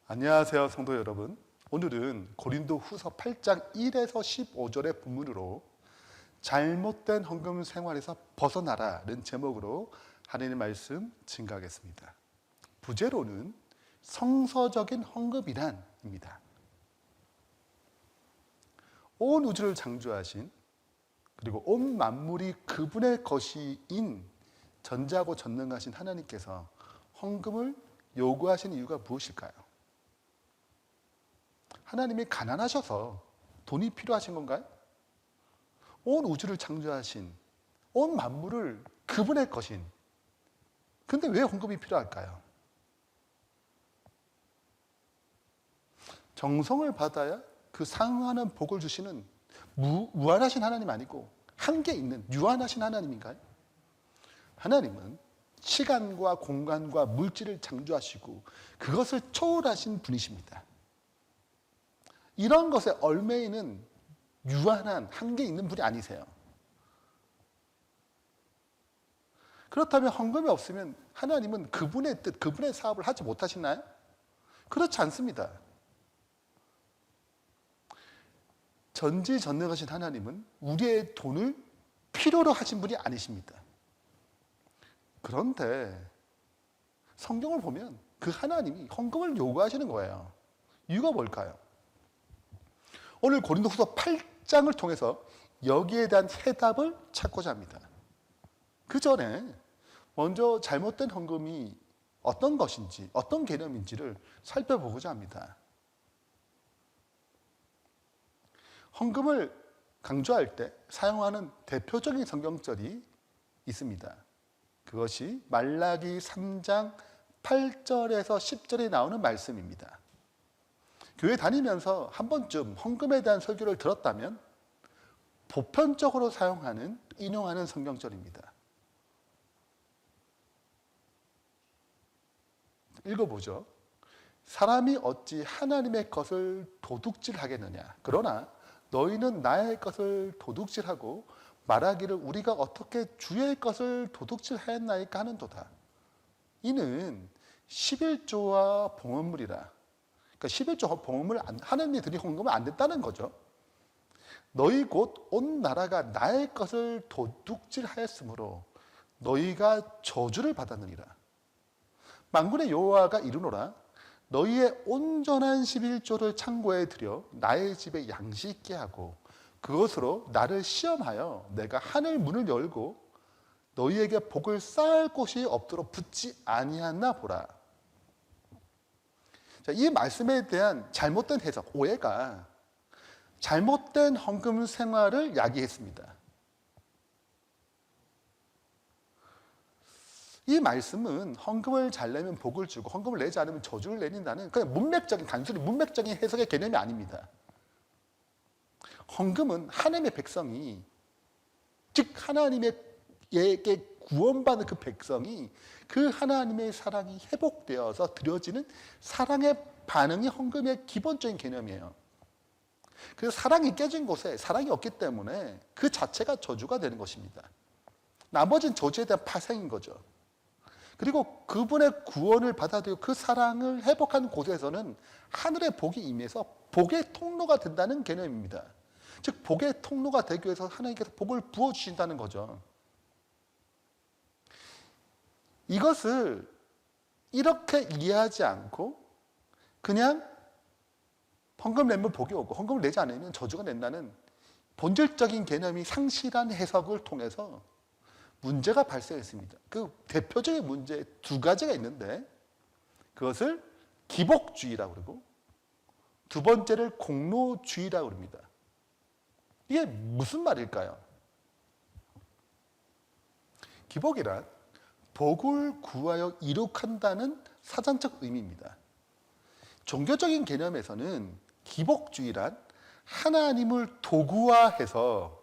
안녕하세요, 성도 여러분. 오늘은 고린도 후서 8장 1에서 15절의 본문으로 잘못된 헌금 생활에서 벗어나라는 제목으로 하나님의 말씀 증가하겠습니다. 부제로는 성서적인 헌금이란입니다. 온 우주를 창조하신 그리고 온 만물이 그분의 것이인 전지하고 전능하신 하나님께서 헌금을 요구하시는 이유가 무엇일까요? 하나님이 가난하셔서 돈이 필요하신 건가요? 온 우주를 창조하신 온 만물을 그분의 것인 근데 왜 헌금이 필요할까요? 정성을 받아야 그 상응하는 복을 주시는 무한하신 하나님 아니고 한계 있는 유한하신 하나님인가요? 하나님은 시간과 공간과 물질을 창조하시고 그것을 초월하신 분이십니다. 이런 것에 얽매이는 유한한 한계 있는 분이 아니세요. 그렇다면 헌금이 없으면 하나님은 그분의 뜻, 그분의 사업을 하지 못하시나요? 그렇지 않습니다. 전지전능하신 하나님은 우리의 돈을 필요로 하신 분이 아니십니다. 그런데 성경을 보면 그 하나님이 헌금을 요구하시는 거예요. 이유가 뭘까요? 오늘 고린도후서 8장을 통해서 여기에 대한 해답을 찾고자 합니다. 그 전에 먼저 잘못된 헌금이 어떤 것인지, 어떤 개념인지를 살펴보고자 합니다. 헌금을 강조할 때 사용하는 대표적인 성경절이 있습니다. 그것이 말라기 3장 8절에서 10절에 나오는 말씀입니다. 교회 다니면서 한 번쯤 헌금에 대한 설교를 들었다면 보편적으로 사용하는, 인용하는 성경절입니다. 읽어보죠. 사람이 어찌 하나님의 것을 도둑질하겠느냐. 그러나 너희는 나의 것을 도둑질하고 말하기를 우리가 어떻게 주의 것을 도둑질하였나이까 하는도다. 이는 11조와 봉헌물이라. 그러니까 11조 봉헌물 하나님이 드린 헌금은 안 됐다는 거죠. 너희 곧 온 나라가 나의 것을 도둑질하였으므로 너희가 저주를 받았느니라. 만군의 여호와가 이르노라. 너희의 온전한 11조를 창고에 들여 나의 집에 양식 있게 하고 그것으로 나를 시험하여 내가 하늘 문을 열고 너희에게 복을 쌓을 곳이 없도록 붙지 아니하나 보라. 자, 이 말씀에 대한 잘못된 해석, 오해가 잘못된 헌금 생활을 야기했습니다. 이 말씀은 헌금을 잘 내면 복을 주고 헌금을 내지 않으면 저주를 내린다는 그냥 단순히 문맥적인 해석의 개념이 아닙니다. 헌금은 하나님의 백성이, 즉 하나님에게 구원받은 그 백성이 그 하나님의 사랑이 회복되어서 드려지는 사랑의 반응이 헌금의 기본적인 개념이에요. 그 사랑이 깨진 곳에 사랑이 없기 때문에 그 자체가 저주가 되는 것입니다. 나머지는 저주에 대한 파생인 거죠. 그리고 그분의 구원을 받아들이고 그 사랑을 회복한 곳에서는 하늘의 복이 임해서 복의 통로가 된다는 개념입니다. 즉 복의 통로가 되기 위해서 하나님께서 복을 부어주신다는 거죠. 이것을 이렇게 이해하지 않고 그냥 헌금 내면 복이 오고 헌금을 내지 않으면 저주가 된다는 본질적인 개념이 상실한 해석을 통해서 문제가 발생했습니다. 그 대표적인 문제 두 가지가 있는데 그것을 기복주의라고 그러고 두 번째를 공로주의라고 합니다. 이게 무슨 말일까요? 기복이란 복을 구하여 이룩한다는 사전적 의미입니다. 종교적인 개념에서는 기복주의란 하나님을 도구화해서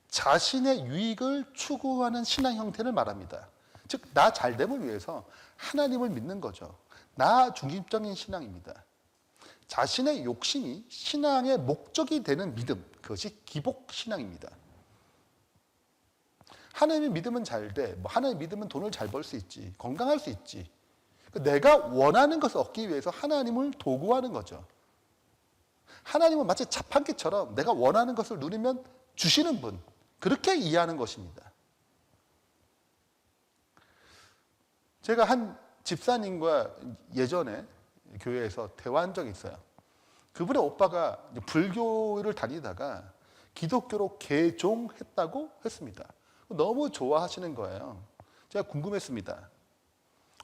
자신의 유익을 추구하는 신앙 형태를 말합니다. 즉, 나 잘됨을 위해서 하나님을 믿는 거죠. 나 중심적인 신앙입니다. 자신의 욕심이 신앙의 목적이 되는 믿음, 그것이 기복신앙입니다. 하나님의 믿으면 잘 돼. 하나님의 믿으면 돈을 잘 벌 수 있지. 건강할 수 있지. 내가 원하는 것을 얻기 위해서 하나님을 도구하는 거죠. 하나님은 마치 자판기처럼 내가 원하는 것을 누리면 주시는 분, 그렇게 이해하는 것입니다. 제가 한 집사님과 예전에 교회에서 대화한 적이 있어요. 그분의 오빠가 불교를 다니다가 기독교로 개종했다고 했습니다. 너무 좋아하시는 거예요. 제가 궁금했습니다.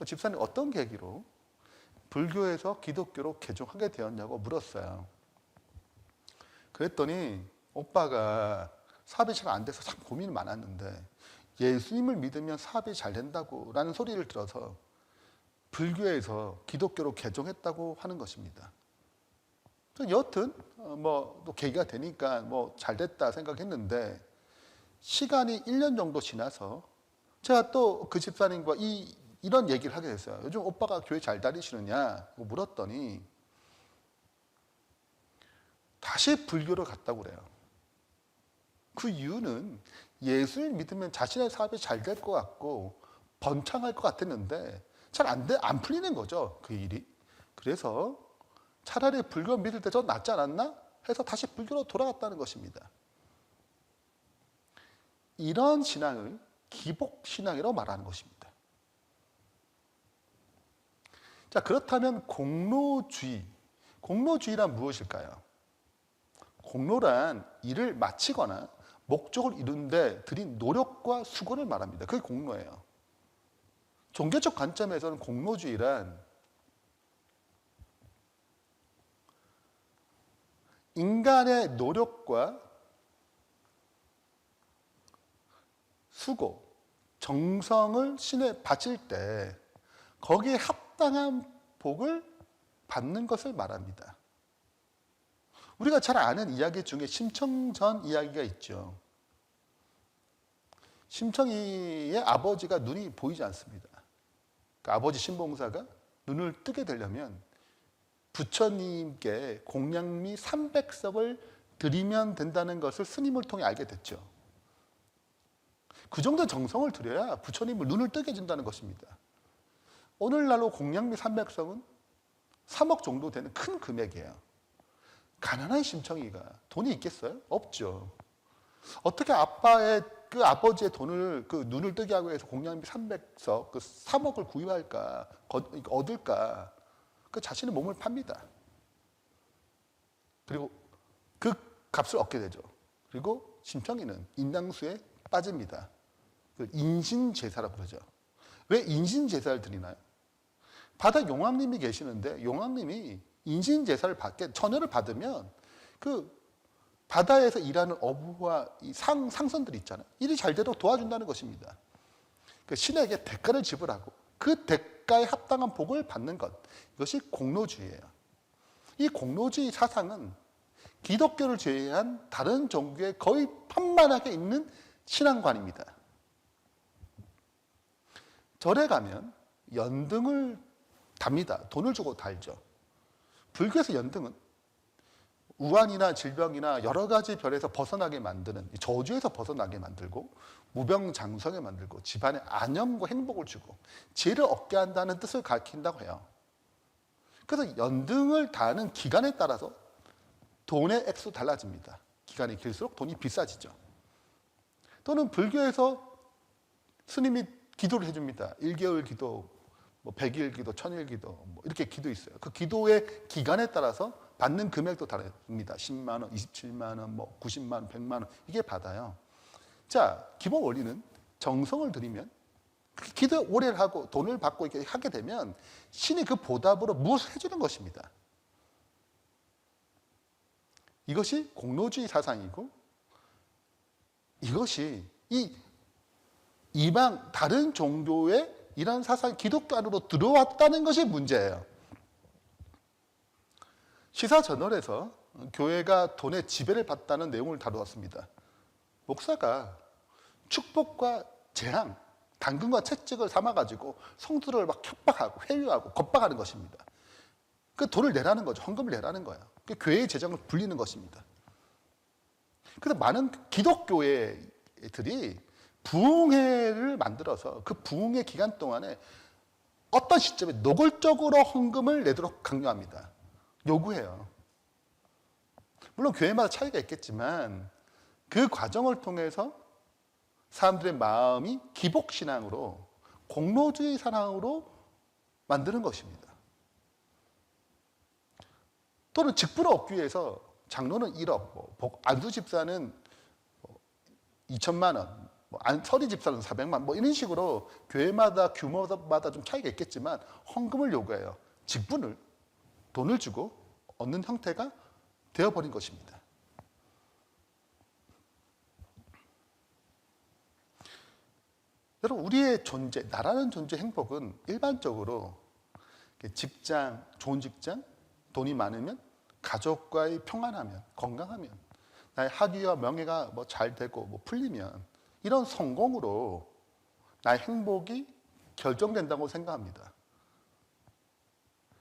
집사님 어떤 계기로 불교에서 기독교로 개종하게 되었냐고 물었어요. 그랬더니 오빠가 사업이 잘 안 돼서 참 고민이 많았는데 예수님을 믿으면 사업이 잘 된다고 라는 소리를 들어서 불교에서 기독교로 개종했다고 하는 것입니다. 여튼 또 계기가 되니까 잘 됐다 생각했는데 시간이 1년 정도 지나서 제가 또 그 집사님과 이런 얘기를 하게 됐어요. 요즘 오빠가 교회 잘 다니시느냐 물었더니 다시 불교로 갔다고 그래요. 그 이유는 예수를 믿으면 자신의 사업이 잘 될 것 같고 번창할 것 같았는데 잘 안 풀리는 거죠, 그 일이. 그래서 차라리 불교 믿을 때 좀 낫지 않았나 해서 다시 불교로 돌아갔다는 것입니다. 이런 신앙을 기복신앙이라고 말하는 것입니다. 자, 그렇다면 공로주의란 무엇일까요? 공로란 일을 마치거나 목적을 이룬 데 들인 노력과 수고를 말합니다. 그게 공로예요. 종교적 관점에서는 공로주의란 인간의 노력과 수고, 정성을 신에 바칠 때 거기에 합당한 복을 받는 것을 말합니다. 우리가 잘 아는 이야기 중에 심청전 이야기가 있죠. 심청이의 아버지가 눈이 보이지 않습니다. 그 아버지 신봉사가 눈을 뜨게 되려면 부처님께 공양미 300석을 드리면 된다는 것을 스님을 통해 알게 됐죠. 그 정도 정성을 들여야 부처님을 눈을 뜨게 해준다는 것입니다. 오늘날로 공양미 300석은 3억 정도 되는 큰 금액이에요. 가난한 심청이가 돈이 있겠어요? 없죠. 어떻게 그 아버지의 돈을 그 눈을 뜨게 하기 위해서 공양미 300석 그 3억을 구입할까 얻을까? 그 자신의 몸을 팝니다. 그리고 그 값을 얻게 되죠. 그리고 심청이는 인당수에 빠집니다. 그 인신제사라고 그러죠. 왜 인신제사를 드리나요? 바다 용왕님이 계시는데 용왕님이 인신제사를 처녀를 받으면 그 바다에서 일하는 어부와 상선들 있잖아요. 일이 잘 되도록 도와준다는 것입니다. 그 신에게 대가를 지불하고 그 대가에 합당한 복을 받는 것. 이것이 공로주의예요. 이 공로주의 사상은 기독교를 제외한 다른 종교에 거의 판만하게 있는 신앙관입니다. 절에 가면 연등을 답니다. 돈을 주고 달죠. 불교에서 연등은 우환이나 질병이나 여러 가지 별에서 벗어나게 만드는 저주에서 벗어나게 만들고 무병장수하게 만들고 집안에 안녕과 행복을 주고 지혜를 얻게 한다는 뜻을 가리킨다고 해요. 그래서 연등을 다하는 기간에 따라서 돈의 액수 달라집니다. 기간이 길수록 돈이 비싸지죠. 또는 불교에서 스님이 기도를 해줍니다. 1개월 기도, 100일 기도, 1000일 기도 이렇게 기도 있어요. 그 기도의 기간에 따라서 받는 금액도 다릅니다. 10만 원, 27만 원, 90만 원, 100만 원 이게 받아요. 자, 기본 원리는 정성을 들이면 기도 오래 하고 돈을 받고 이렇게 하게 되면 신이 그 보답으로 무엇을 해주는 것입니다. 이것이 공로주의 사상이고 이것이 이방 다른 종교의 이런 사상이 기독교 안으로 들어왔다는 것이 문제예요. 시사저널에서 교회가 돈의 지배를 받다는 내용을 다루었습니다. 목사가 축복과 재앙, 당근과 채찍을 삼아가지고 성도를 막 협박하고 회유하고 겁박하는 것입니다. 그 돈을 내라는 거죠. 헌금을 내라는 거예요. 그 교회의 재정을 불리는 것입니다. 그래서 많은 기독교회들이 부흥회를 만들어서 그 부흥회 기간 동안에 어떤 시점에 노골적으로 헌금을 내도록 강요합니다. 요구해요. 물론 교회마다 차이가 있겠지만 그 과정을 통해서 사람들의 마음이 기복신앙으로 공로주의 사랑으로 만드는 것입니다. 또는 직분을 얻기 위해서 장로는 1억, 안수 집사는 2천만 원, 서리 집사는 400만 원, 이런 식으로 교회마다 규모마다 좀 차이가 있겠지만 헌금을 요구해요. 직분을, 돈을 주고 얻는 형태가 되어버린 것입니다. 여러분, 우리의 존재, 나라는 존재 행복은 일반적으로 직장, 좋은 직장, 돈이 많으면, 가족과의 평안하면, 건강하면, 나의 학위와 명예가 잘 되고 풀리면 이런 성공으로 나의 행복이 결정된다고 생각합니다.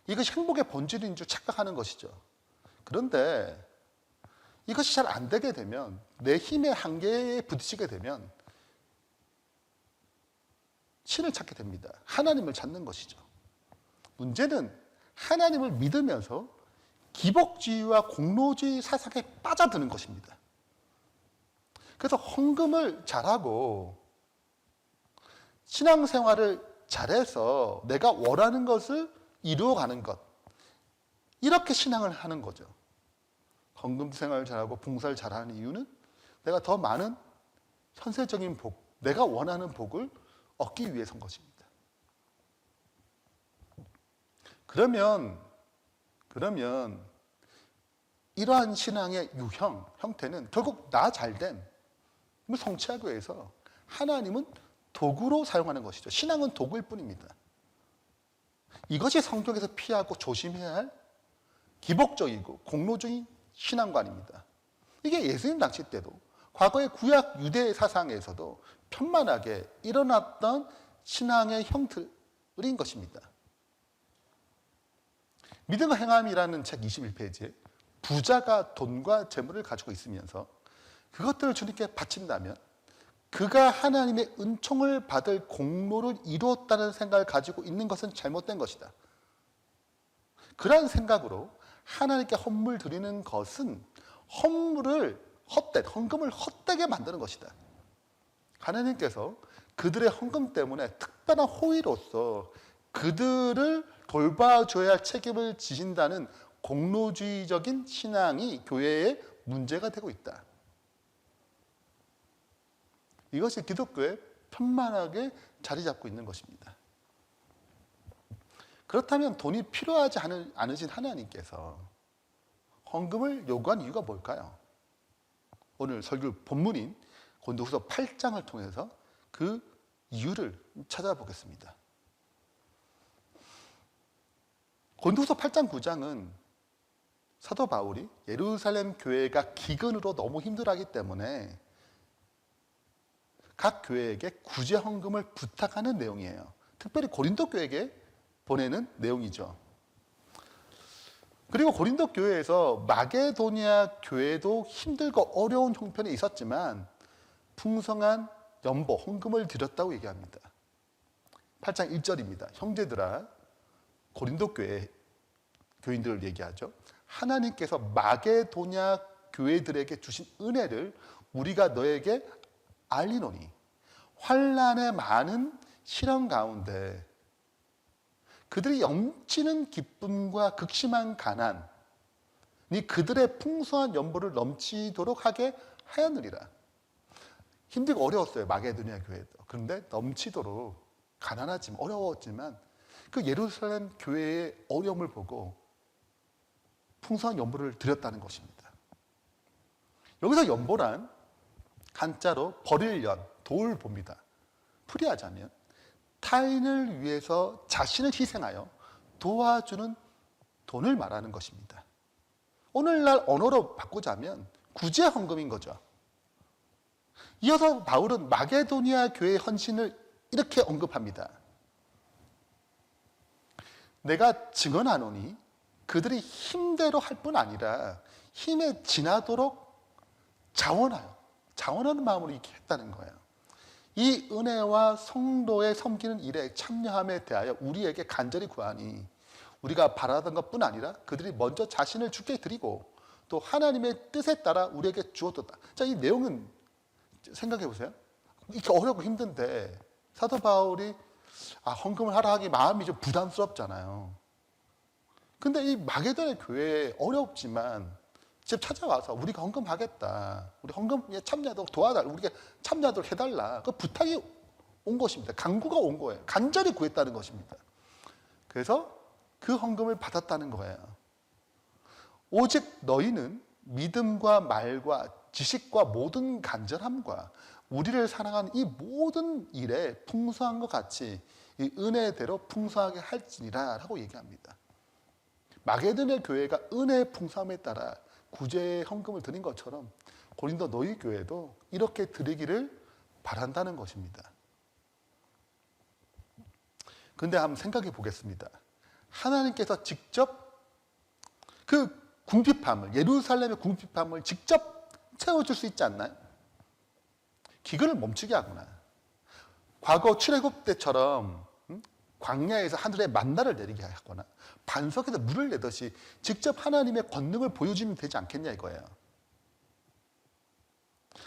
이것이 행복의 본질인 줄 착각하는 것이죠. 그런데 이것이 잘 안 되게 되면, 내 힘의 한계에 부딪히게 되면 신을 찾게 됩니다. 하나님을 찾는 것이죠. 문제는 하나님을 믿으면서 기복주의와 공로주의 사상에 빠져드는 것입니다. 그래서 헌금을 잘하고 신앙생활을 잘해서 내가 원하는 것을 이루어가는 것, 이렇게 신앙을 하는 거죠. 헌금 생활을 잘하고 봉사를 잘하는 이유는 내가 더 많은 현세적인 복, 내가 원하는 복을 얻기 위해서인 것입니다. 그러면 이러한 신앙의 유형, 형태는 결국 나 잘됨을 성취하기 위해서 하나님은 도구로 사용하는 것이죠. 신앙은 도구일 뿐입니다. 이것이 성경에서 피하고 조심해야 할 기복적이고 공로적인 신앙관입니다. 이게 예수님 당시 때도 과거의 구약 유대 사상에서도 편만하게 일어났던 신앙의 형틀인 것입니다. 믿음과 행함이라는 책 21페이지에 부자가 돈과 재물을 가지고 있으면서 그것들을 주님께 바친다면 그가 하나님의 은총을 받을 공로를 이루었다는 생각을 가지고 있는 것은 잘못된 것이다. 그러한 생각으로 하나님께 헌물 드리는 것은 헌금을 헛되게 만드는 것이다. 하나님께서 그들의 헌금 때문에 특별한 호의로서 그들을 돌봐줘야 할 책임을 지신다는 공로주의적인 신앙이 교회의 문제가 되고 있다. 이것이 기독교에 편만하게 자리 잡고 있는 것입니다. 그렇다면 돈이 필요하지 않으신 하나님께서 헌금을 요구한 이유가 뭘까요? 오늘 설교 본문인 고린도후서 8장을 통해서 그 이유를 찾아보겠습니다. 고린도후서 8장 9장은 사도 바울이 예루살렘 교회가 기근으로 너무 힘들어하기 때문에 각 교회에게 구제 헌금을 부탁하는 내용이에요. 특별히 고린도 교회에게 보내는 내용이죠. 그리고 고린도 교회에서 마게도니아 교회도 힘들고 어려운 형편에 있었지만 풍성한 연보, 헌금을 드렸다고 얘기합니다. 8장 1절입니다. 형제들아, 고린도 교회 교인들을 얘기하죠. 하나님께서 마게도냐 교회들에게 주신 은혜를 우리가 너에게 알리노니 환난의 많은 시련 가운데 그들이 넘치는 기쁨과 극심한 가난이 그들의 풍성한 연보를 넘치도록 하게 하였느니라. 힘들고 어려웠어요, 마게도냐 교회도. 그런데 넘치도록 가난하지만 어려웠지만 그 예루살렘 교회의 어려움을 보고 풍성한 연보를 드렸다는 것입니다. 여기서 연보란 한자로 버릴 연, 도울 봅니다. 풀이하자면 타인을 위해서 자신을 희생하여 도와주는 돈을 말하는 것입니다. 오늘날 언어로 바꾸자면 구제 헌금인 거죠. 이어서 바울은 마게도니아 교회의 헌신을 이렇게 언급합니다. 내가 증언하노니 그들이 힘대로 할 뿐 아니라 힘에 지나도록 자원하는 마음으로 이렇게 했다는 거예요. 이 은혜와 성도의 섬기는 일에 참여함에 대하여 우리에게 간절히 구하니 우리가 바라던 것뿐 아니라 그들이 먼저 자신을 주께 드리고 또 하나님의 뜻에 따라 우리에게 주었다. 자, 이 내용은 생각해 보세요. 이렇게 어렵고 힘든데 사도 바울이 헌금을 하라 하기 마음이 좀 부담스럽잖아요. 근데 이 마게도네 교회에 어렵지만 집 찾아와서 우리가 헌금하겠다. 우리 헌금에 참여하도록 도와달라. 우리가 참여하도록 해달라. 그 부탁이 온 것입니다. 간구가 온 거예요. 간절히 구했다는 것입니다. 그래서 그 헌금을 받았다는 거예요. 오직 너희는 믿음과 말과 지식과 모든 간절함과 우리를 사랑하는 이 모든 일에 풍성한 것 같이 이 은혜대로 풍성하게 할지니라 라고 얘기합니다. 마게도네 교회가 은혜의 풍성함에 따라 구제의 헌금을 드린 것처럼 고린도 너희 교회도 이렇게 드리기를 바란다는 것입니다. 그런데 한번 생각해 보겠습니다. 하나님께서 직접 그 궁핍함을, 예루살렘의 궁핍함을 직접 채워줄 수 있지 않나요? 기근을 멈추게 하거나 과거 출애굽 때처럼 광야에서 하늘에 만나를 내리게 하거나 반석에서 물을 내듯이 직접 하나님의 권능을 보여주면 되지 않겠냐 이거예요.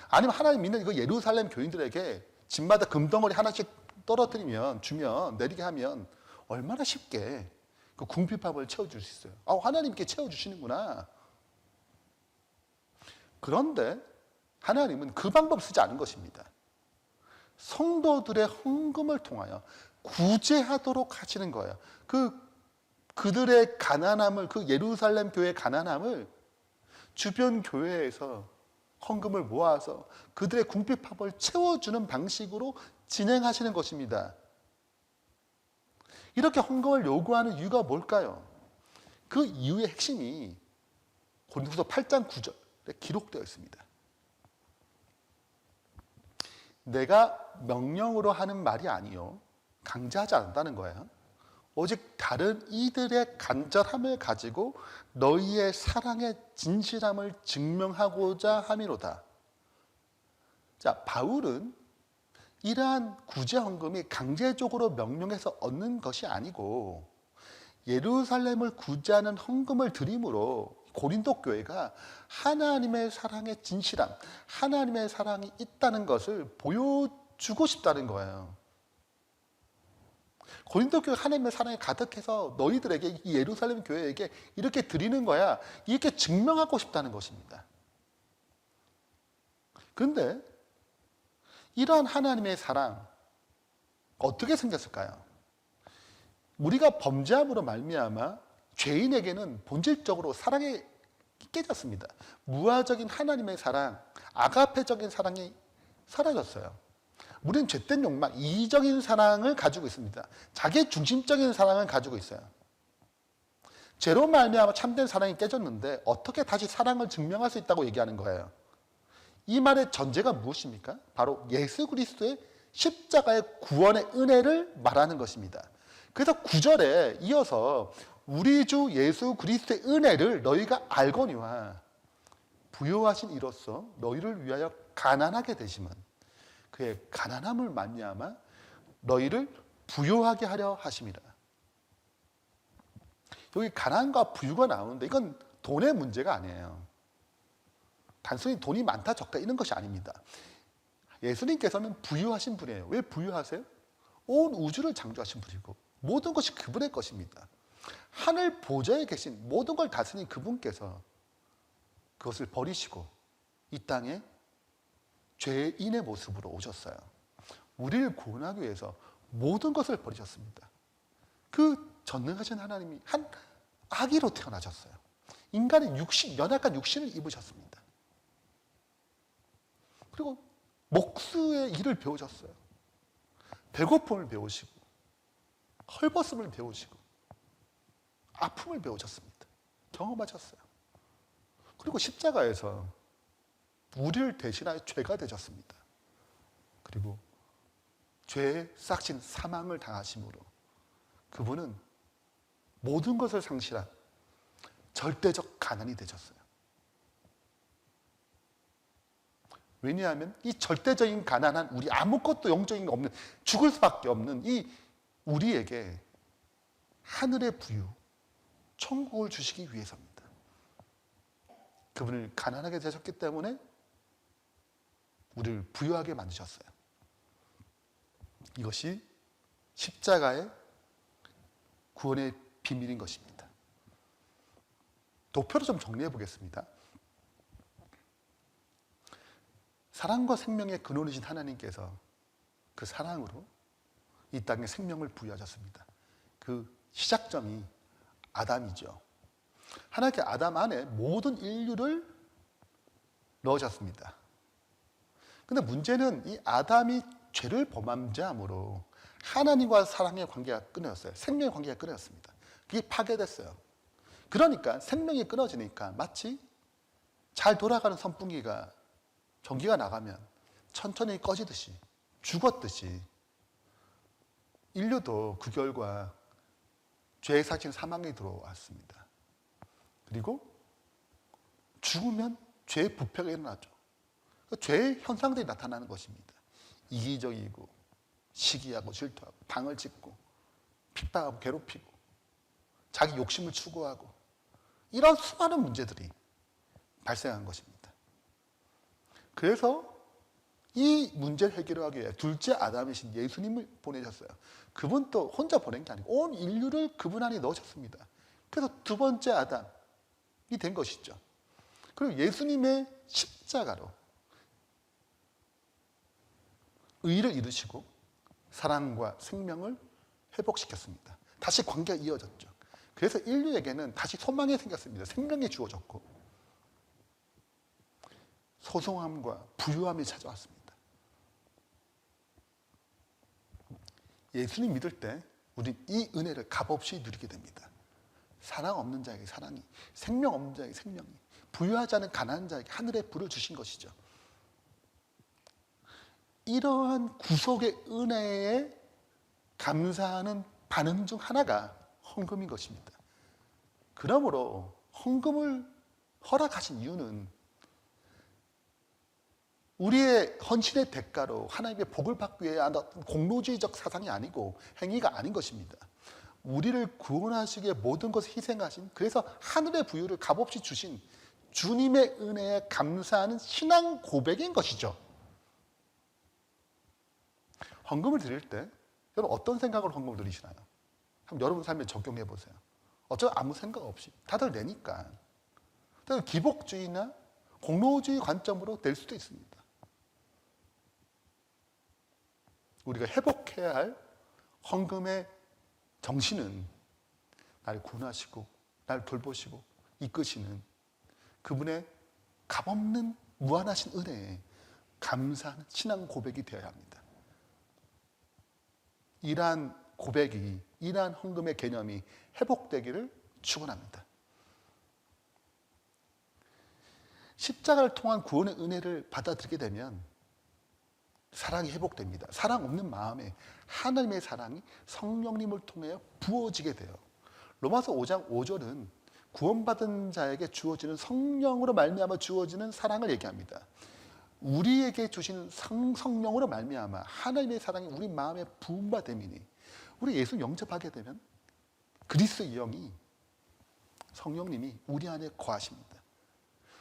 아니면 하나님 믿는 이거 예루살렘 교인들에게 집마다 금덩어리 하나씩 떨어뜨리면 주면 내리게 하면 얼마나 쉽게 그 궁핍함을 채워줄 수 있어요. 하나님께 채워주시는구나. 그런데 하나님은 그 방법 쓰지 않은 것입니다. 성도들의 헌금을 통하여 구제하도록 하시는 거예요. 그들의 가난함을, 그 예루살렘 교회의 가난함을 주변 교회에서 헌금을 모아서 그들의 궁핍함을 채워주는 방식으로 진행하시는 것입니다. 이렇게 헌금을 요구하는 이유가 뭘까요? 그 이유의 핵심이 고린도후서 8장 9절에 기록되어 있습니다. 내가 명령으로 하는 말이 아니요 강제하지 않는다는 거예요. 오직 다른 이들의 간절함을 가지고 너희의 사랑의 진실함을 증명하고자 함이로다. 자, 바울은 이러한 구제 헌금이 강제적으로 명령해서 얻는 것이 아니고 예루살렘을 구제하는 헌금을 드림으로 고린도 교회가 하나님의 사랑의 진실함, 하나님의 사랑이 있다는 것을 보여주고 싶다는 거예요. 고린도 교회 하나님의 사랑이 가득해서 너희들에게, 이 예루살렘 교회에게 이렇게 드리는 거야. 이렇게 증명하고 싶다는 것입니다. 그런데 이러한 하나님의 사랑 어떻게 생겼을까요? 우리가 범죄함으로 말미암아 죄인에게는 본질적으로 사랑이 깨졌습니다. 무화적인 하나님의 사랑, 아가페적인 사랑이 사라졌어요. 우리는 죄된 욕망, 이기적인 사랑을 가지고 있습니다. 자기 중심적인 사랑을 가지고 있어요. 죄로 말미암아 참된 사랑이 깨졌는데 어떻게 다시 사랑을 증명할 수 있다고 얘기하는 거예요. 이 말의 전제가 무엇입니까? 바로 예수 그리스도의 십자가의 구원의 은혜를 말하는 것입니다. 그래서 9절에 이어서 우리 주 예수 그리스도의 은혜를 너희가 알거니와 부요하신 이로써 너희를 위하여 가난하게 되심은 그의 가난함을 말미암아 너희를 부요하게 하려 하심이라. 여기 가난과 부유가 나오는데 이건 돈의 문제가 아니에요. 단순히 돈이 많다 적다 이런 것이 아닙니다. 예수님께서는 부유하신 분이에요. 왜 부유하세요? 온 우주를 창조하신 분이고 모든 것이 그분의 것입니다. 하늘 보좌에 계신 모든 걸 다스린 그분께서 그것을 버리시고 이 땅에 죄인의 모습으로 오셨어요. 우리를 구원하기 위해서 모든 것을 버리셨습니다. 그 전능하신 하나님이 한 아기로 태어나셨어요. 인간의 연약한 육신을 입으셨습니다. 그리고 목수의 일을 배우셨어요. 배고픔을 배우시고 헐벗음을 배우시고 아픔을 배우셨습니다. 경험하셨어요. 그리고 십자가에서 우리를 대신하여 죄가 되셨습니다. 그리고 죄의 싹신 사망을 당하심으로 그분은 모든 것을 상실한 절대적 가난이 되셨어요. 왜냐하면 이 절대적인 가난한 우리 아무것도 영적인 게 없는 죽을 수밖에 없는 이 우리에게 하늘의 부유, 천국을 주시기 위해서입니다. 그분을 가난하게 되셨기 때문에 우리를 부유하게 만드셨어요. 이것이 십자가의 구원의 비밀인 것입니다. 도표로 좀 정리해 보겠습니다. 사랑과 생명의 근원이신 하나님께서 그 사랑으로 이 땅에 생명을 부여하셨습니다. 그 시작점이 아담이죠. 하나님께 아담 안에 모든 인류를 넣으셨습니다. 근데 문제는 이 아담이 죄를 범함으로 하나님과 사랑의 관계가 끊어졌어요. 생명의 관계가 끊어졌습니다. 그게 파괴됐어요. 그러니까 생명이 끊어지니까 마치 잘 돌아가는 선풍기가 전기가 나가면 천천히 꺼지듯이 죽었듯이 인류도 그 결과 죄의 사실 사망이 들어왔습니다. 그리고 죽으면 죄의 부패가 일어나죠. 죄의 현상들이 나타나는 것입니다. 이기적이고 시기하고 질투하고 방을 짓고 핍박하고 괴롭히고 자기 욕심을 추구하고 이런 수많은 문제들이 발생한 것입니다. 그래서 이 문제를 해결하기 위해 둘째 아담이신 예수님을 보내셨어요. 그분도 혼자 보낸 게 아니고 온 인류를 그분 안에 넣으셨습니다. 그래서 두 번째 아담이 된 것이죠. 그리고 예수님의 십자가로 의를 이루시고 사랑과 생명을 회복시켰습니다. 다시 관계가 이어졌죠. 그래서 인류에게는 다시 소망이 생겼습니다. 생명이 주어졌고 소송함과 부유함이 찾아왔습니다. 예수님 믿을 때 우린 이 은혜를 값없이 누리게 됩니다. 사랑 없는 자에게 사랑이, 생명 없는 자에게 생명이, 부유하지 않은 가난한 자에게 하늘의 불을 주신 것이죠. 이러한 구속의 은혜에 감사하는 반응 중 하나가 헌금인 것입니다. 그러므로 헌금을 허락하신 이유는 우리의 헌신의 대가로 하나님의 복을 받기 위해 하는 공로주의적 사상이 아니고 행위가 아닌 것입니다. 우리를 구원하시기에 모든 것을 희생하신, 그래서 하늘의 부유를 값없이 주신 주님의 은혜에 감사하는 신앙 고백인 것이죠. 헌금을 드릴 때 여러분 어떤 생각으로 헌금을 드리시나요? 한번 여러분 삶에 적용해 보세요. 어쩌면 아무 생각 없이 다들 내니까. 기복주의나 공로주의 관점으로 낼 수도 있습니다. 우리가 회복해야 할 헌금의 정신은 나를 구원하시고 나를 돌보시고 이끄시는 그분의 값없는 무한하신 은혜에 감사하는 신앙 고백이 되어야 합니다. 이러한 고백이, 이러한 헌금의 개념이 회복되기를 축원합니다. 십자가를 통한 구원의 은혜를 받아들이게 되면 사랑이 회복됩니다. 사랑 없는 마음에 하나님의 사랑이 성령님을 통해 부어지게 돼요. 로마서 5장 5절은 구원받은 자에게 주어지는 성령으로 말미암아 주어지는 사랑을 얘기합니다. 우리에게 주신 성령으로 말미암아 하나님의 사랑이 우리 마음에 부음바 됨이니 우리 예수 영접하게 되면 그리스도의 영이 성령님이 우리 안에 거하십니다.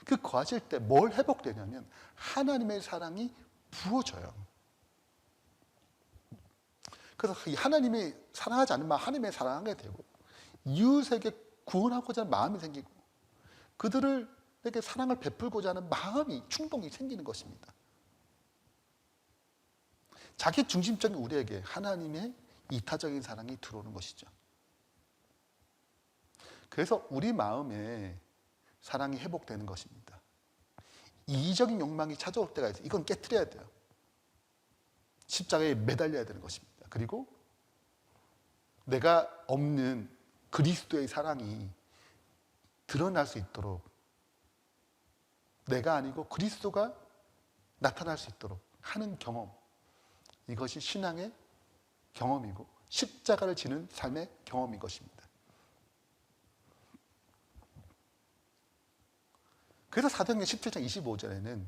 그 거하실 때 뭘 회복되냐면 하나님의 사랑이 부어져요. 그래서 하나님이 사랑하지 않는 마음 하나님의 사랑하게 되고 이웃에게 구원하고자 하는 마음이 생기고 그들에게 사랑을 베풀고자 하는 마음이 충동이 생기는 것입니다. 자기 중심적인 우리에게 하나님의 이타적인 사랑이 들어오는 것이죠. 그래서 우리 마음에 사랑이 회복되는 것입니다. 이기적인 욕망이 찾아올 때가 있어요. 이건 깨트려야 돼요. 십자가에 매달려야 되는 것입니다. 그리고 내가 없는 그리스도의 사랑이 드러날 수 있도록 내가 아니고 그리스도가 나타날 수 있도록 하는 경험, 이것이 신앙의 경험이고 십자가를 지는 삶의 경험인 것입니다. 그래서 사도행전 17장 25절에는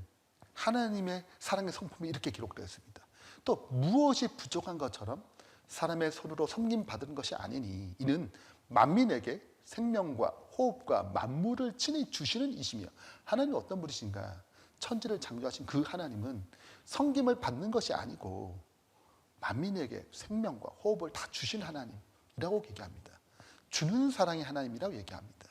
하나님의 사랑의 성품이 이렇게 기록되어 있습니다. 또 무엇이 부족한 것처럼 사람의 손으로 섬김받은 것이 아니니 이는 만민에게 생명과 호흡과 만물을 친히 주시는 이시며. 하나님이 어떤 분이신가? 천지를 창조하신 그 하나님은 섬김을 받는 것이 아니고 만민에게 생명과 호흡을 다 주신 하나님이라고 얘기합니다. 주는 사랑의 하나님이라고 얘기합니다.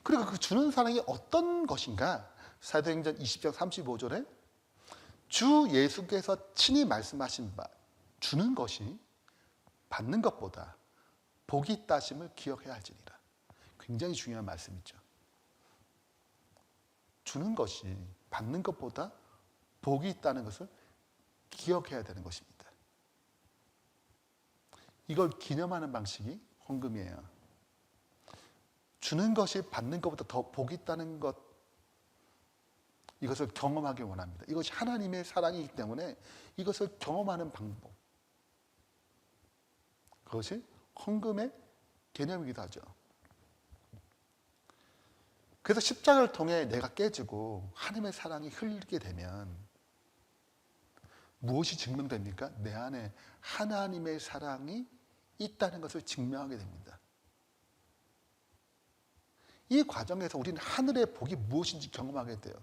그리고 그 주는 사랑이 어떤 것인가? 사도행전 20장 35절에 주 예수께서 친히 말씀하신 바 주는 것이 받는 것보다 복이 있다심을 기억해야 할지니라. 굉장히 중요한 말씀이죠. 주는 것이 받는 것보다 복이 있다는 것을 기억해야 되는 것입니다. 이걸 기념하는 방식이 헌금이에요. 주는 것이 받는 것보다 더 복이 있다는 것, 이것을 경험하기 원합니다. 이것이 하나님의 사랑이기 때문에 이것을 경험하는 방법, 그것이 헌금의 개념이기도 하죠. 그래서 십자가를 통해 내가 깨지고 하나님의 사랑이 흘리게 되면 무엇이 증명됩니까? 내 안에 하나님의 사랑이 있다는 것을 증명하게 됩니다. 이 과정에서 우리는 하늘의 복이 무엇인지 경험하게 돼요.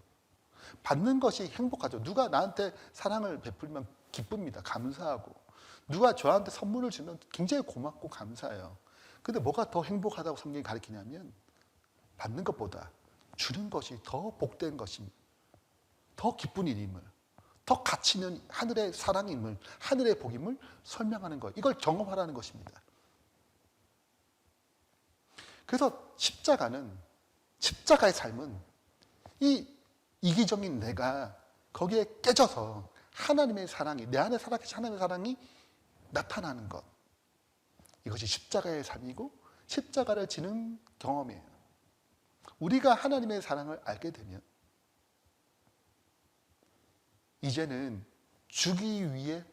받는 것이 행복하죠. 누가 나한테 사랑을 베풀면 기쁩니다. 감사하고. 누가 저한테 선물을 주면 굉장히 고맙고 감사해요. 근데 뭐가 더 행복하다고 성경이 가르치냐면 받는 것보다 주는 것이 더 복된 것입니다. 더 기쁜 일임을, 더 가치 있는 하늘의 사랑임을, 하늘의 복임을 설명하는 거예요. 이걸 경험하라는 것입니다. 그래서 십자가의 삶은 이 이기적인 내가 거기에 깨져서 하나님의 사랑이, 내 안에 살아계신 하나님의 사랑이 나타나는 것, 이것이 십자가의 삶이고 십자가를 지는 경험이에요. 우리가 하나님의 사랑을 알게 되면 이제는 주기 위해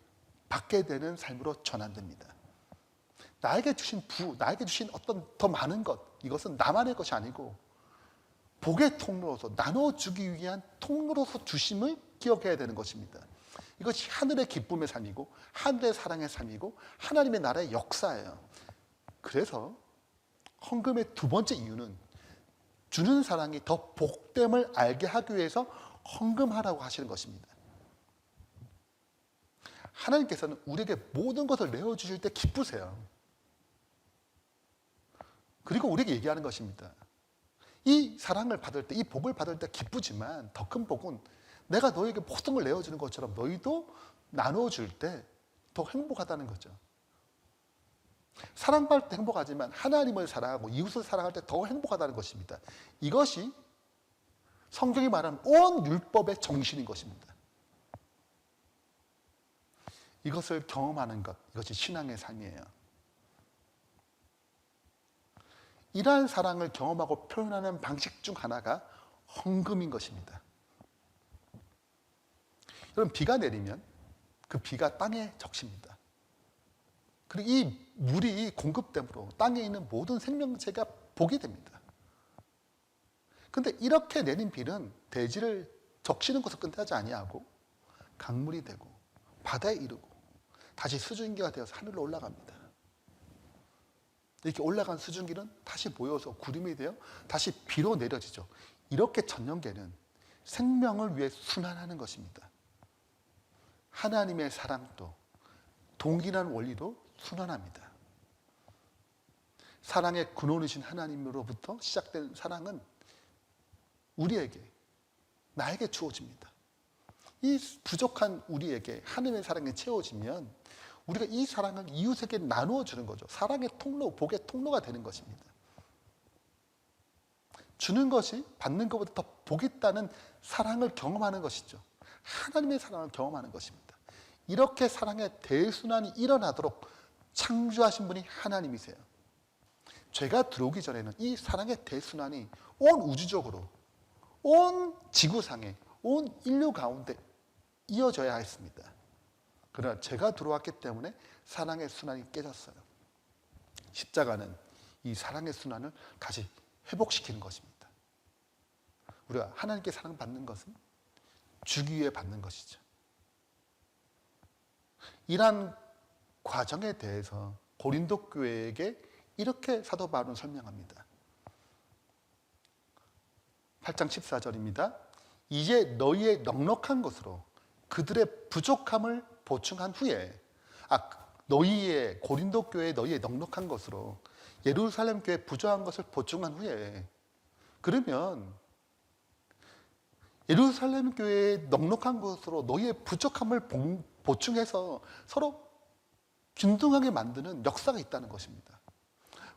받게 되는 삶으로 전환됩니다. 나에게 주신 나에게 주신 어떤 더 많은 것, 이것은 나만의 것이 아니고 복의 통로로서 나눠주기 위한 통로로서 주심을 기억해야 되는 것입니다. 이것이 하늘의 기쁨의 삶이고 하늘의 사랑의 삶이고 하나님의 나라의 역사예요. 그래서 헌금의 두 번째 이유는 주는 사랑이 더 복됨을 알게 하기 위해서 헌금하라고 하시는 것입니다. 하나님께서는 우리에게 모든 것을 내어주실 때 기쁘세요. 그리고 우리에게 얘기하는 것입니다. 이 사랑을 받을 때, 이 복을 받을 때 기쁘지만 더 큰 복은 내가 너에게 모든 걸 내어주는 것처럼 너희도 나눠줄 때 더 행복하다는 거죠. 사랑받을 때 행복하지만 하나님을 사랑하고 이웃을 사랑할 때 더 행복하다는 것입니다. 이것이 성경이 말하는 온 율법의 정신인 것입니다. 이것을 경험하는 것, 이것이 신앙의 삶이에요. 이러한 사랑을 경험하고 표현하는 방식 중 하나가 헌금인 것입니다. 여러분, 비가 내리면 그 비가 땅에 적십니다. 그리고 이 물이 공급됨으로 땅에 있는 모든 생명체가 복이 됩니다. 그런데 이렇게 내린 비는 대지를 적시는 것을 끝나지 아니하고 강물이 되고 바다에 이르고 다시 수증기가 되어서 하늘로 올라갑니다. 이렇게 올라간 수증기는 다시 모여서 구름이 되어 다시 비로 내려지죠. 이렇게 천년계는 생명을 위해 순환하는 것입니다. 하나님의 사랑도 동일한 원리로 순환합니다. 사랑의 근원이신 하나님으로부터 시작된 사랑은 우리에게, 나에게 주어집니다. 이 부족한 우리에게 하나님의 사랑이 채워지면 우리가 이 사랑을 이웃에게 나누어 주는 거죠. 사랑의 통로, 복의 통로가 되는 것입니다. 주는 것이 받는 것보다 더 복 있다는 사랑을 경험하는 것이죠. 하나님의 사랑을 경험하는 것입니다. 이렇게 사랑의 대순환이 일어나도록 창조하신 분이 하나님이세요. 죄가 들어오기 전에는 이 사랑의 대순환이 온 우주적으로, 온 지구상에, 온 인류 가운데 이어져야 했습니다. 그러나 죄가 들어왔기 때문에 사랑의 순환이 깨졌어요. 십자가는 이 사랑의 순환을 다시 회복시키는 것입니다. 우리가 하나님께 사랑받는 것은 주기 위해 받는 것이죠. 이러한 과정에 대해서 고린도 교회에게 이렇게 사도 바울은 설명합니다. 8장 14절입니다. 이제 너희의 넉넉한 것으로 그들의 부족함을 보충한 후에 너희의 고린도 교회 너희의 넉넉한 것으로 예루살렘 교회 부족한 것을 보충한 후에, 그러면 예루살렘 교회의 넉넉한 것으로 너희의 부족함을 보충해서 서로 균등하게 만드는 역사가 있다는 것입니다.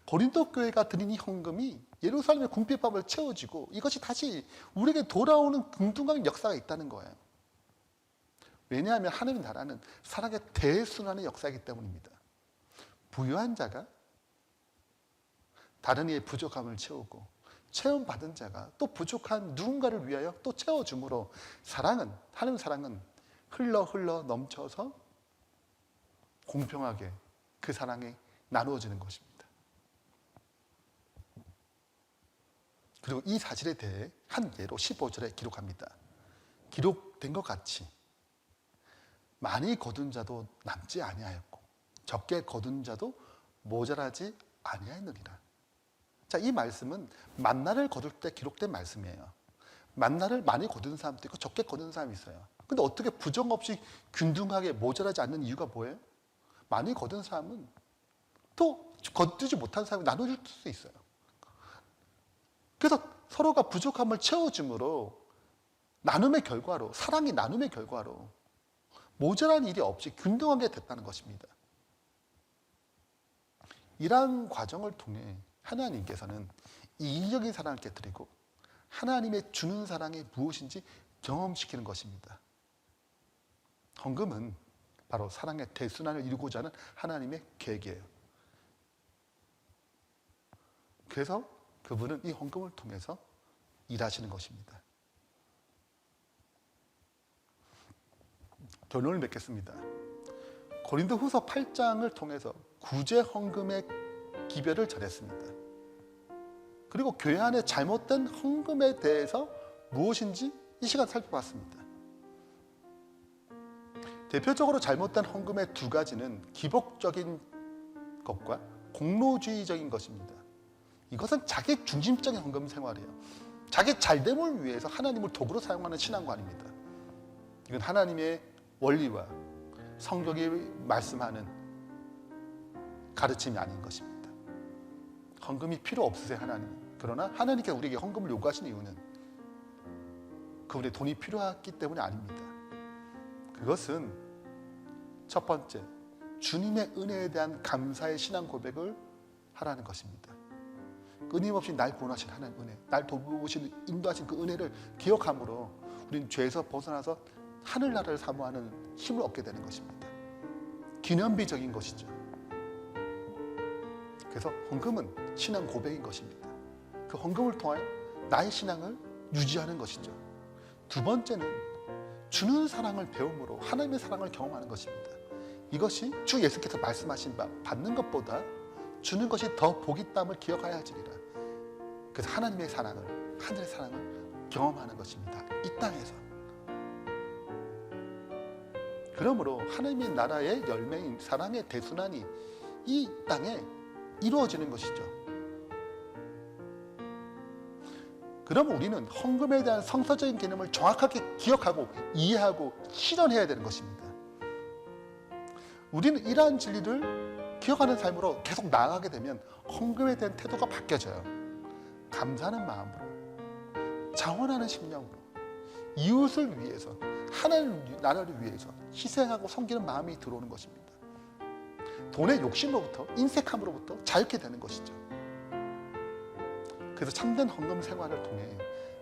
고린도 교회가 드린 이 헌금이 예루살렘의 궁핍밥을 채워지고 이것이 다시 우리에게 돌아오는 균등한 역사가 있다는 거예요. 왜냐하면 하나님의 나라는 사랑의 대순환의 역사이기 때문입니다. 부유한 자가 다른 이의 부족함을 채우고 체험받은 자가 또 부족한 누군가를 위하여 또 채워줌으로 하나님의 사랑은 흘러 넘쳐서 공평하게 그 사랑이 나누어지는 것입니다. 그리고 이 사실에 대해 한 예로 15절에 기록합니다. 기록된 것 같이 많이 거둔 자도 남지 아니하였고 적게 거둔 자도 모자라지 아니하였느니라. 자, 이 말씀은 만나를 거둘 때 기록된 말씀이에요. 만나를 많이 거둔 사람도 있고 적게 거둔 사람이 있어요. 근데 어떻게 부정 없이 균등하게 모자라지 않는 이유가 뭐예요? 많이 거둔 사람은 또 거두지 못한 사람이 나눠줄 수 있어요. 그래서 서로가 부족함을 채워줌으로 나눔의 결과로, 사랑이 나눔의 결과로 모자란 일이 없이 균등하게 됐다는 것입니다. 이러한 과정을 통해 하나님께서는 이기적인 사랑을 깨뜨리고 하나님의 주는 사랑이 무엇인지 경험시키는 것입니다. 헌금은 바로 사랑의 대순환을 이루고자 하는 하나님의 계획이에요. 그래서 그분은 이 헌금을 통해서 일하시는 것입니다. 결론을 맺겠습니다. 고린도후서 8장을 통해서 구제 헌금의 기별을 전했습니다. 그리고 교회 안에 잘못된 헌금에 대해서 무엇인지 이 시간 살펴봤습니다. 대표적으로 잘못된 헌금의 두 가지는 기복적인 것과 공로주의적인 것입니다. 이것은 자기 중심적인 헌금 생활이에요. 자기 잘됨을 위해서 하나님을 도구로 사용하는 신앙관입니다. 이건 하나님의 원리와 성경이 말씀하는 가르침이 아닌 것입니다. 헌금이 필요 없으세요, 하나님. 그러나 하나님께서 우리에게 헌금을 요구하시는 이유는 그분의 돈이 필요했기 때문이 아닙니다. 그것은 첫 번째, 주님의 은혜에 대한 감사의 신앙 고백을 하라는 것입니다. 끊임없이 날 구원하신 하나님 은혜, 날 도우시는 인도하신 그 은혜를 기억함으로 우리는 죄에서 벗어나서 하늘나라를 사모하는 힘을 얻게 되는 것입니다. 기념비적인 것이죠. 그래서 헌금은 신앙 고백인 것입니다. 그 헌금을 통하여 나의 신앙을 유지하는 것이죠. 두 번째는 주는 사랑을 배움으로 하나님의 사랑을 경험하는 것입니다. 이것이 주 예수께서 말씀하신 바 받는 것보다 주는 것이 더 복이 있다함을 기억하여야 하리라. 그래서 하나님의 사랑을, 하늘의 사랑을 경험하는 것입니다. 이 땅에서. 그러므로 하나님의 나라의 열매인 사랑의 대순환이 이 땅에 이루어지는 것이죠. 그러면 우리는 헌금에 대한 성서적인 개념을 정확하게 기억하고 이해하고 실현해야 되는 것입니다. 우리는 이러한 진리를 기억하는 삶으로 계속 나아가게 되면 헌금에 대한 태도가 바뀌어져요. 감사하는 마음으로, 자원하는 심령으로, 이웃을 위해서, 하나님 나라를 위해서 희생하고 섬기는 마음이 들어오는 것입니다. 돈의 욕심으로부터, 인색함으로부터 자유케 되는 것이죠. 그래서 참된 헌금 생활을 통해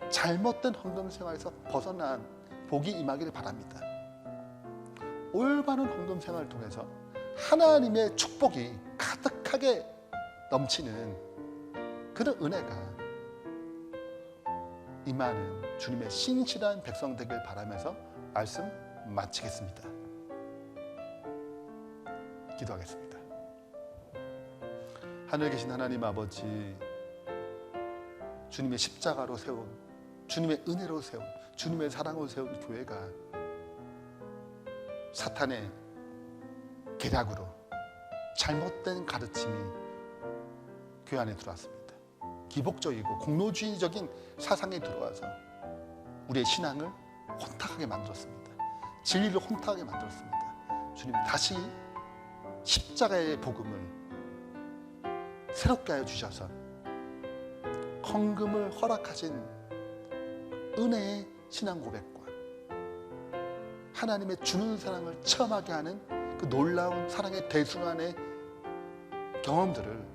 잘못된 헌금 생활에서 벗어난 복이 임하기를 바랍니다. 올바른 헌금 생활을 통해서 하나님의 축복이 가득하게 넘치는 그런 은혜가 임하는 주님의 신실한 백성 되길 바라면서 말씀 마치겠습니다. 기도하겠습니다. 하늘에 계신 하나님 아버지, 주님의 십자가로 세운, 주님의 은혜로 세운, 주님의 사랑을 세운 교회가 사탄의 계략으로 잘못된 가르침이 교회 안에 들어왔습니다. 기복적이고 공로주의적인 사상이 들어와서 우리의 신앙을 혼탁하게 만들었습니다. 진리를 혼탁하게 만들었습니다. 주님 다시 십자가의 복음을 새롭게 하여 주셔서 헌금을 허락하신 은혜의 신앙 고백과 하나님의 주는 사랑을 체험하게 하는 그 놀라운 사랑의 대순환의 경험들을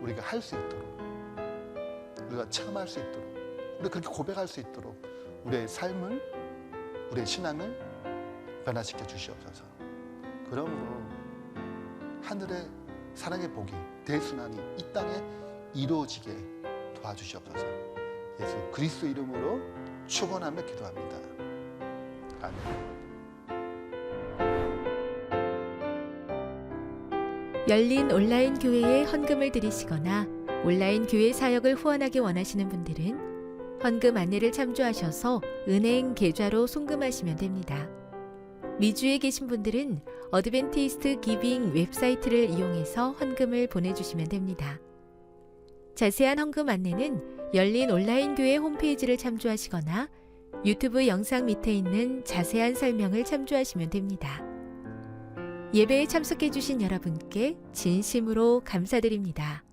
우리가 할 수 있도록, 우리가 체험할 수 있도록, 우리가 그렇게 고백할 수 있도록 우리의 삶을, 우리의 신앙을 변화시켜 주시옵소서. 그러므로 하늘의 사랑의 복이, 대순환이 이 땅에 이루어지게 도와주시옵소서. 예수 그리스도 이름으로 축원하며 기도합니다. 아멘. 열린 온라인 교회에 헌금을 드리시거나 온라인 교회 사역을 후원하기 원하시는 분들은 헌금 안내를 참조하셔서 은행 계좌로 송금하시면 됩니다. 미주에 계신 분들은 어드벤티스트 기빙 웹사이트를 이용해서 헌금을 보내주시면 됩니다. 자세한 헌금 안내는 열린 온라인 교회 홈페이지를 참조하시거나 유튜브 영상 밑에 있는 자세한 설명을 참조하시면 됩니다. 예배에 참석해 주신 여러분께 진심으로 감사드립니다.